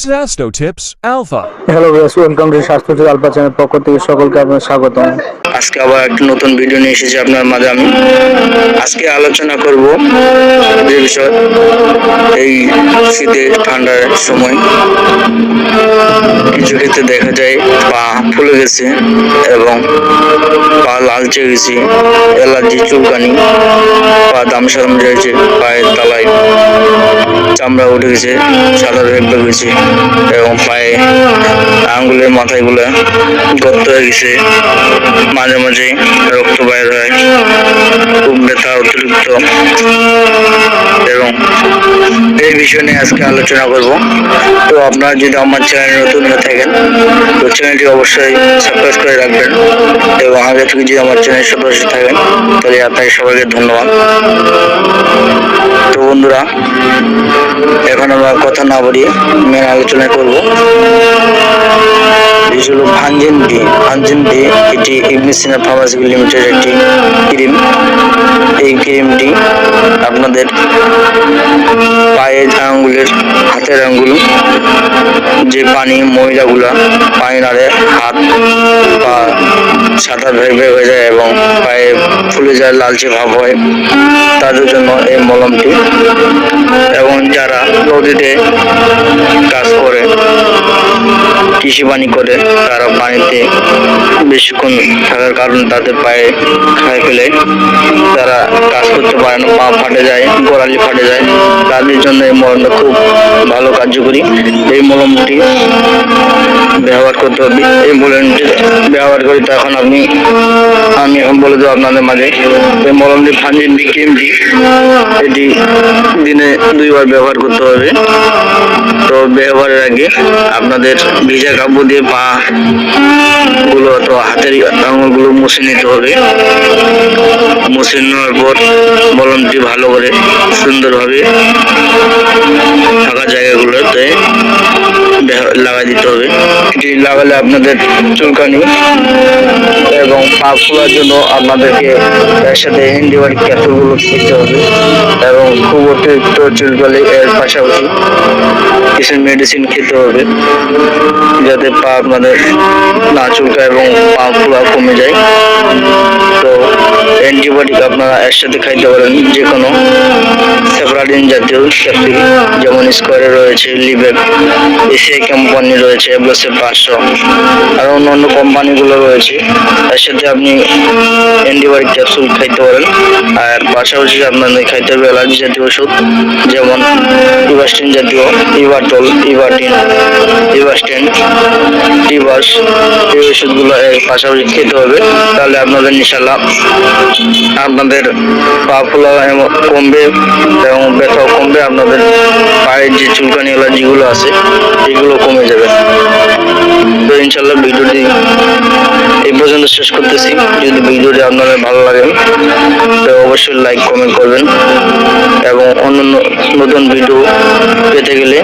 Sasto Tips Alpha. Hello viewers, welcome to স্বাস্থ্য tips alpha channel পক্ষ থেকে সকলকে আপনাদের স্বাগতম। আজকে আবার একটা নতুন ভিডিও নিয়ে এসেছি আপনার মাঝে। আমি আজকে আলোচনা করব যে বিষয়, এই শীতে ঠান্ডার সময় কিছু ক্ষেত্রে দেখা যায় পা ফুলে গেছে এবং পা লালচে গেছে, অ্যালার্জি, চুলকানি, পা দামসারাম রয়েছে, পায়ের তলায় চামড়া উঠে গেছে, সাদা ভেবে গেছে এবং পায়ে আঙ্গুলের মাথায় গুলা গর্ত হয়ে গেছে, মাঝে মাঝে রক্ত বাইর হয়, খুব ব্যথা অতিরিক্ত, এবং এই বিষয় নিয়ে আজকে আলোচনা করব। তো আপনারা যদি আমার চ্যানেলে নতুন হয়ে থাকেন তো চ্যানেলটি অবশ্যই সাবস্ক্রাইব করে রাখবেন, এবং আগে থেকে যদি আমার চ্যানেল সদস্য থাকেন তাহলে আপনাকে সবাইকে ধন্যবাদ। তো বন্ধুরা, এখন আমরা কথা না বাড়িয়ে মেন আলোচনা করব। ভানজিন ডি এটি ইবনে সিনা ফার্মাসিউটিক্যাল লিমিটেড একটি ক্রিম। এই ক্রিমটি আপনাদের পায়ের আঙ্গুলের, হাতের আঙ্গুল, যে পানি ময়লাগুলা পানি নাড়ে, হাত পা সাদা ভেবে হয়ে যায় এবং পায়ে ফুলে যায়, লালচে ভাব হয়, তাদের জন্য এই মলমটি। এবং যারা নদীতে কাজ করে, কৃষি বাণী করে, তারা পানিতে বেশিক্ষণ থাকার কারণে তাদের পায়ে খায় ফেলে, তারা কাজ করতে পারে না, পা ফাটে যায়, গোড়ালি ফাটে যায়, তাদের জন্য এই মলমটা খুব ভালো কার্যকরী। এই মলমটি ব্যবহার করতে হবে। এই মলমটি ব্যবহার করি তখন আমি এখন বলে দেবো আপনাদের মাঝে। এই মলমটি ভানজিন ডি ক্রিমটি, এটি দিনে 2 বার ব্যবহার করতে হবে। তো ব্যবহারের আগে আপনাদের ভিজা কাপড় দিয়ে পা গুলো অথবা হাতের আঙুলগুলো মুছে নিতে হবে। মুছে নেওয়ার পর মলমটি ভালো করে সুন্দরভাবে ফাঁকা জায়গাগুলোতে লাগাই দিতে হবে। এটি লাগালে আপনাদের চুলকানি এবং পা ফোলার জন্য আপনাদেরকে এর সাথে অ্যান্টিবায়োটিক ক্যাপসুলগুলো খেতে হবে, এবং খুব অতিরিক্ত চুলকালে এর পাশাপাশি কিছু মেডিসিন খেতে হবে যাতে পা আপনাদের না চুলকায় এবং পা ফোলা কমে যায়। তো অ্যান্টিবায়োটিক আপনারা এর সাথে খাইতে পারেন, যে কোনো সেফারাডিন জাতীয় ক্যাপসুল, যেমন স্কোয়ারে রয়েছে, লিবেক, এসিআই কোম্পানি রয়েছে, এব্লোসে 500, আর অন্য কোম্পানিগুলো রয়েছে। এর সাথে আপনি অ্যান্টিবায়োটিক ক্যাপসুল খাইতে পারেন। আর পাশাপাশি আপনাদের খাইতে হবে অ্যালার্জি জাতীয় ওষুধ, যেমন ইভাস্টিন জাতীয়, ইভাটল, ইভাটিন, ইভাস্টেন, টিবাস, এই ওষুধগুলো এর পাশাপাশি খেতে হবে। তাহলে আপনাদের ইনশাল্লাহ আপনাদের পা ফোলা কমবে এবং ব্যথাও কমবে, আপনাদের পায়ের যে চুলকানি, অ্যালার্জিগুলো আছে এগুলো কমে যাবে। তো ইনশাল্লাহ ভিডিওটি এই পর্যন্ত শেষ করতেছি। যদি ভিডিওটি আপনাদের ভালো লাগে তো অবশ্যই লাইক, কমেন্ট করবেন, এবং অন্যান্য নতুন ভিডিও পেতে গেলে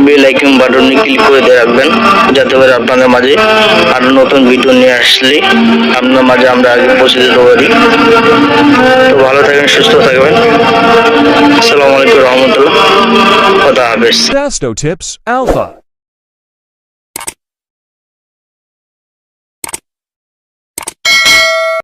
বেল আইকন বাটনে ক্লিক করে দিয়ে রাখবেন, যাতে করে আপনাদের মাঝে আরো নতুন ভিডিও নিয়ে আসলে আপনার মাঝে আমরা আগে পৌঁছে দিতে পারি। তো ভালো থাকবেন, সুস্থ থাকবেন। আসসালামু আলাইকুম রহমতুল্লাহ, খোদা হাফেজ। Sasto Tips Alpha.